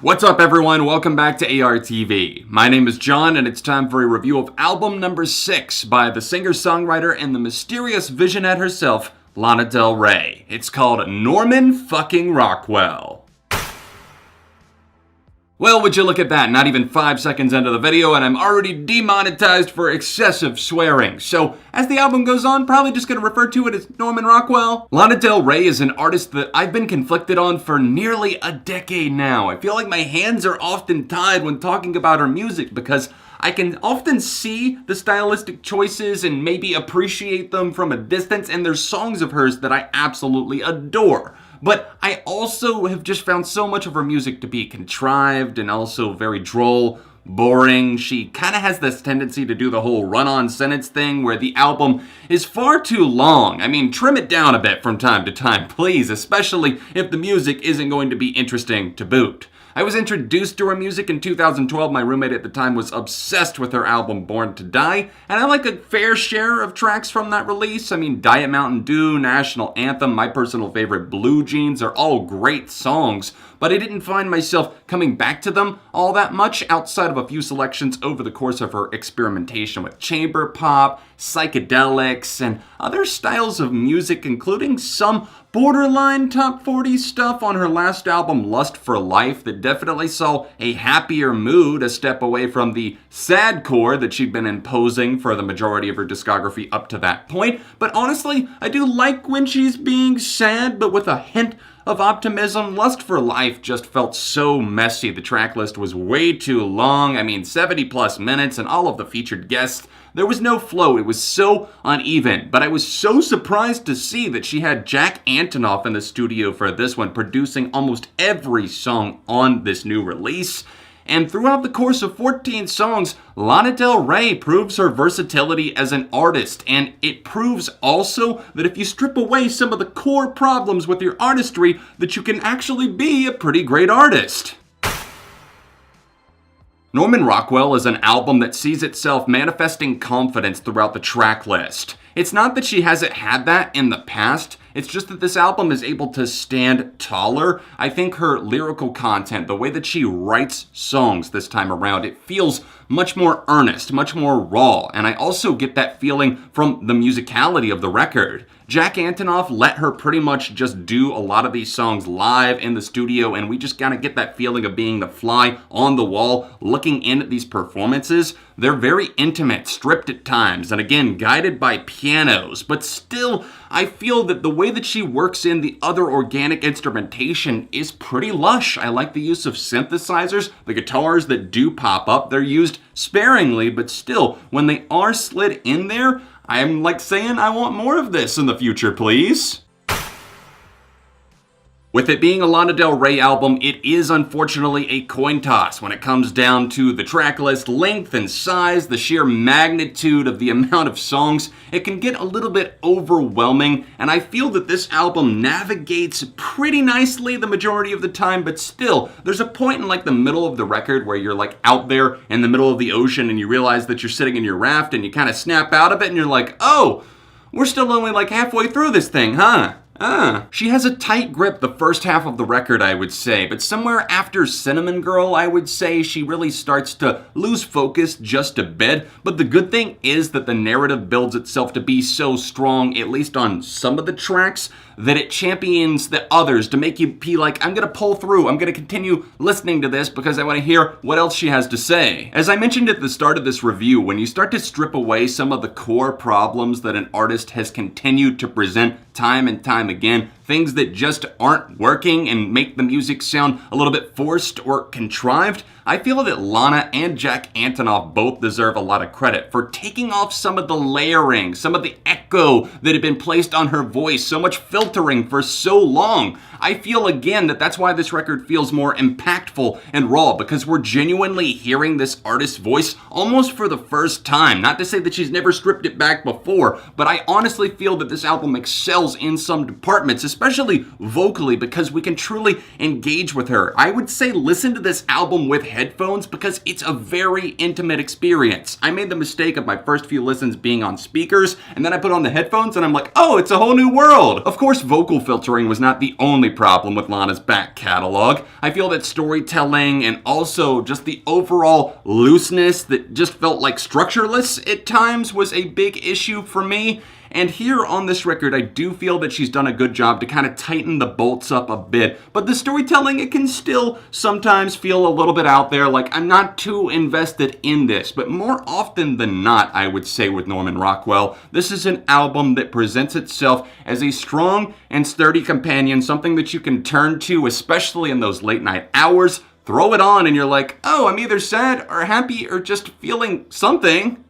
What's up everyone, welcome back to ARTV. My name is John and it's time for a review of album number 6 by the singer-songwriter and the mysterious visionette herself, Lana Del Rey. It's called Norman fucking Rockwell. Well, would you look at that, not even 5 seconds into the video and I'm already demonetized for excessive swearing. So, as the album goes on, probably just gonna refer to it as Norman Rockwell. Lana Del Rey is an artist that I've been conflicted on for nearly a decade now. I feel like my hands are often tied when talking about her music because I can often see the stylistic choices and maybe appreciate them from a distance, and there's songs of hers that I absolutely adore. But I also have just found so much of her music to be contrived and also very droll, boring. She kind of has this tendency to do the whole run-on sentence thing where the album is far too long. I mean, trim it down a bit from time to time, please, especially if the music isn't going to be interesting to boot. I was introduced to her music in 2012. My roommate at the time was obsessed with her album Born to Die, and I like a fair share of tracks from that release. I mean, Diet Mountain Dew, National Anthem, my personal favorite Blue Jeans are all great songs, but I didn't find myself coming back to them all that much outside of a few selections over the course of her experimentation with chamber pop, psychedelics, and other styles of music, including some borderline top 40 stuff on her last album, Lust for Life, that definitely saw a happier mood, a step away from the sadcore that she'd been imposing for the majority of her discography up to that point. But honestly, I do like when she's being sad, but with a hint of optimism. Lust for Life just felt so messy. The track list was way too long. I mean, 70 plus minutes and all of the featured guests. There was no flow. It was so uneven. But I was so surprised to see that she had Jack Antonoff in the studio for this one, producing almost every song on this new release. And throughout the course of 14 songs, Lana Del Rey proves her versatility as an artist, and it proves also that if you strip away some of the core problems with your artistry, that you can actually be a pretty great artist. Norman Rockwell is an album that sees itself manifesting confidence throughout the track list. It's not that she hasn't had that in the past, it's just that this album is able to stand taller. I think her lyrical content, the way that she writes songs this time around, it feels much more earnest, much more raw, and I also get that feeling from the musicality of the record. Jack Antonoff let her pretty much just do a lot of these songs live in the studio, and we just kind of get that feeling of being the fly on the wall, looking in at these performances. They're very intimate, stripped at times, and again, guided by pianos, but still, I feel that the way that she works in the other organic instrumentation is pretty lush. I like the use of synthesizers. The guitars that do pop up, they're used sparingly, but still, when they are slid in there, I'm like saying I want more of this in the future, please. With it being a Lana Del Rey album, it is unfortunately a coin toss when it comes down to the track list length and size, the sheer magnitude of the amount of songs. It can get a little bit overwhelming, and I feel that this album navigates pretty nicely the majority of the time, but still, there's a point in like the middle of the record where you're like out there in the middle of the ocean and you realize that you're sitting in your raft and you kind of snap out of it and you're like, oh, we're still only like halfway through this thing, huh? She has a tight grip the first half of the record, I would say, but somewhere after Cinnamon Girl, I would say she really starts to lose focus just a bit. But the good thing is that the narrative builds itself to be so strong, at least on some of the tracks, that it champions the others to make you be like, I'm gonna pull through, I'm gonna continue listening to this because I want to hear what else she has to say. As I mentioned at the start of this review, when you start to strip away some of the core problems that an artist has continued to present time and time again, things that just aren't working and make the music sound a little bit forced or contrived, I feel that Lana and Jack Antonoff both deserve a lot of credit for taking off some of the layering, some of the echo that had been placed on her voice, so much filtering for so long. I feel again that that's why this record feels more impactful and raw, because we're genuinely hearing this artist's voice almost for the first time. Not to say that she's never stripped it back before, but I honestly feel that this album excels in some departments, especially vocally, because we can truly engage with her. I would say listen to this album with headphones because it's a very intimate experience. I made the mistake of my first few listens being on speakers, and then I put on the headphones and I'm like, oh, it's a whole new world. Of course, vocal filtering was not the only problem with Lana's back catalog. I feel that storytelling and also just the overall looseness that just felt like structureless at times was a big issue for me. And here on this record, I do feel that she's done a good job to kind of tighten the bolts up a bit. But the storytelling, it can still sometimes feel a little bit out there, like I'm not too invested in this. But more often than not, I would say with Norman Rockwell, this is an album that presents itself as a strong and sturdy companion, something that you can turn to, especially in those late night hours. Throw it on and you're like, oh, I'm either sad or happy or just feeling something.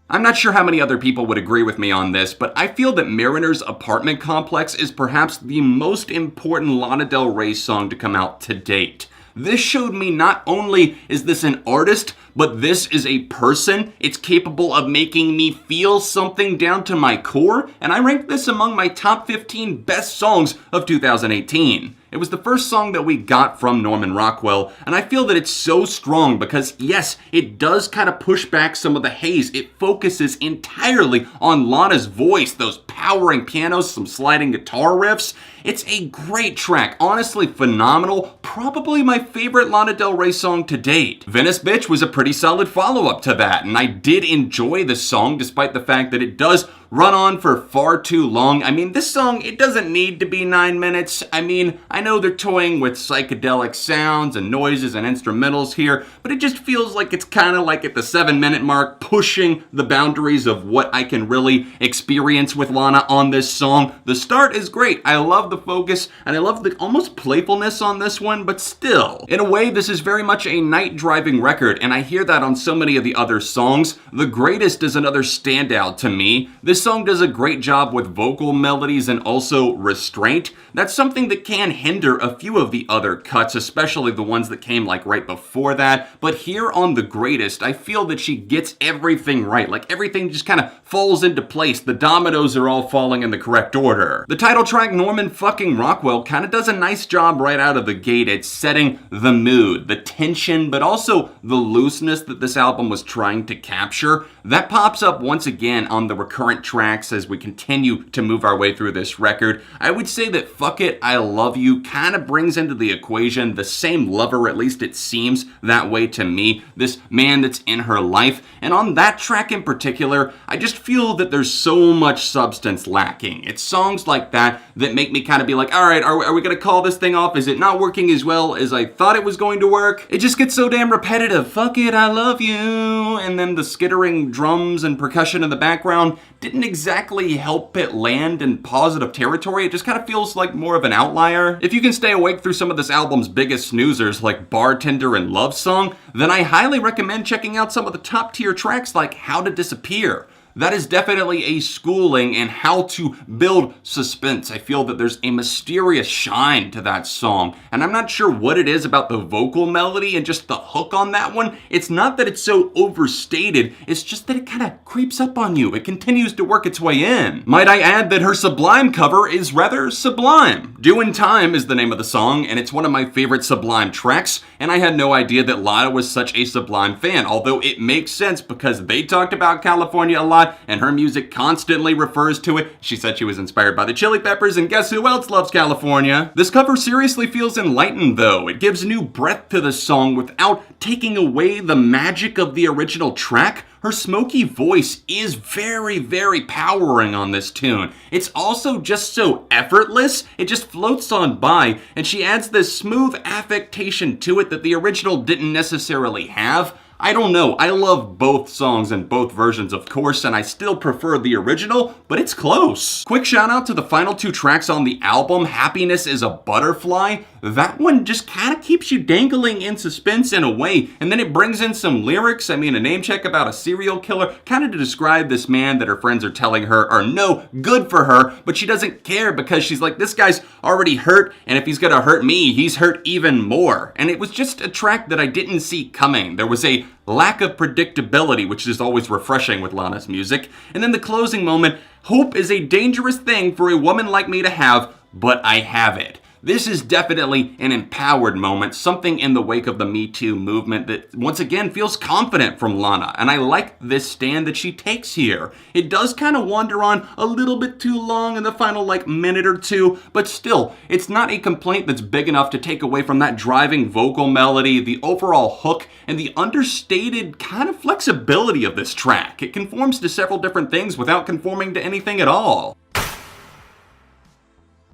I'm not sure how many other people would agree with me on this, but I feel that Mariner's Apartment Complex is perhaps the most important Lana Del Rey song to come out to date. This showed me not only is this an artist, but this is a person. It's capable of making me feel something down to my core, and I ranked this among my top 15 best songs of 2018. It was the first song that we got from Norman Rockwell, and I feel that it's so strong because, yes, it does kind of push back some of the haze. It focuses entirely on Lana's voice, those powering pianos, some sliding guitar riffs. It's a great track, honestly phenomenal, probably my favorite Lana Del Rey song to date. Venice Bitch was a pretty solid follow-up to that, and I did enjoy the song despite the fact that it does run on for far too long. I mean, this song, it doesn't need to be 9 minutes. I mean, I know they're toying with psychedelic sounds and noises and instrumentals here, but it just feels like it's kind of like at the 7-minute mark, pushing the boundaries of what I can really experience with Lana on this song. The start is great. I love the focus, and I love the almost playfulness on this one, but still, in a way, this is very much a night driving record, and I hear that on so many of the other songs. The Greatest is another standout to me. This song does a great job with vocal melodies and also restraint. That's something that can hinder a few of the other cuts, especially the ones that came like right before that. But here on The Greatest, I feel that she gets everything right. Like everything just kind of falls into place. The dominoes are all falling in the correct order. The title track, Norman fucking Rockwell, kind of does a nice job right out of the gate at setting the mood, the tension, but also the looseness that this album was trying to capture. That pops up once again on the recurrent tracks as we continue to move our way through this record. I would say that Fuck It, I Love You kind of brings into the equation the same lover, at least it seems that way to me, this man that's in her life. And on that track in particular, I just feel that there's so much substance lacking. It's songs like that that make me kind of be like, all right, are we going to call this thing off? Is it not working as well as I thought it was going to work? It just gets so damn repetitive. Fuck it, I love you. And then the skittering drums and percussion in the background didn't exactly help it land in positive territory. It just kind of feels like more of an outlier. If you can stay awake through some of this album's biggest snoozers like Bartender and Love Song, then I highly recommend checking out some of the top tier tracks like How to Disappear. That is definitely a schooling in how to build suspense. I feel that there's a mysterious shine to that song, and I'm not sure what it is about the vocal melody and just the hook on that one. It's not that it's so overstated, it's just that it kind of creeps up on you. It continues to work its way in. Might I add that her Sublime cover is rather sublime. Doin Time is the name of the song, and it's one of my favorite Sublime tracks, and I had no idea that Lana was such a Sublime fan, although it makes sense because they talked about California a lot, and her music constantly refers to it. She said she was inspired by the Chili Peppers, and guess who else loves California? This cover seriously feels enlightened though. It gives new breath to the song without taking away the magic of the original track. Her smoky voice is very, very powering on this tune. It's also just so effortless, it just floats on by, and she adds this smooth affectation to it that the original didn't necessarily have. I don't know, I love both songs and both versions of course, and I still prefer the original, but it's close. Quick shout out to the final two tracks on the album, Happiness is a Butterfly. that one just kind of keeps you dangling in suspense in a way, and then it brings in some lyrics, a name check about a serial killer, kind of to describe this man that her friends are telling her are no good for her, but she doesn't care because she's like, this guy's already hurt, and if he's gonna hurt me, he's hurt even more. And it was just a track that I didn't see coming. There was a lack of predictability, which is always refreshing with Lana's music. And then the closing moment, hope is a dangerous thing for a woman like me to have, but I have it. This is definitely an empowered moment, something in the wake of the Me Too movement that once again feels confident from Lana, and I like this stand that she takes here. It does kind of wander on a little bit too long in the final minute or two, but still, it's not a complaint that's big enough to take away from that driving vocal melody, the overall hook, and the understated kind of flexibility of this track. It conforms to several different things without conforming to anything at all.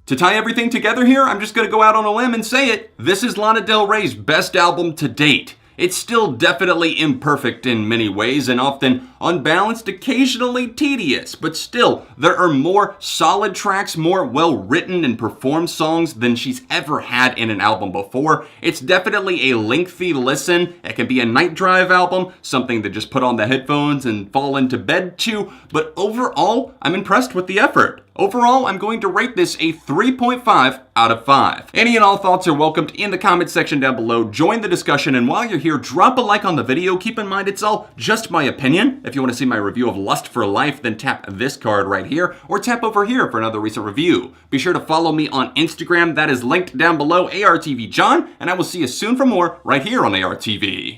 To tie everything together here, I'm just going to go out on a limb and say it. This is Lana Del Rey's best album to date. It's still definitely imperfect in many ways and often unbalanced, occasionally tedious, but still, there are more solid tracks, more well-written and performed songs than she's ever had in an album before. It's definitely a lengthy listen. It can be a night drive album, something to just put on the headphones and fall into bed to, but overall, I'm impressed with the effort. Overall, I'm going to rate this a 3.5 out of 5. Any and all thoughts are welcomed in the comment section down below. Join the discussion, and while you're here, drop a like on the video. Keep in mind, it's all just my opinion. If you want to see my review of Lust for Life, then tap this card right here, or tap over here for another recent review. Be sure to follow me on Instagram. That is linked down below, ARTV John, and I will see you soon for more right here on ARTV.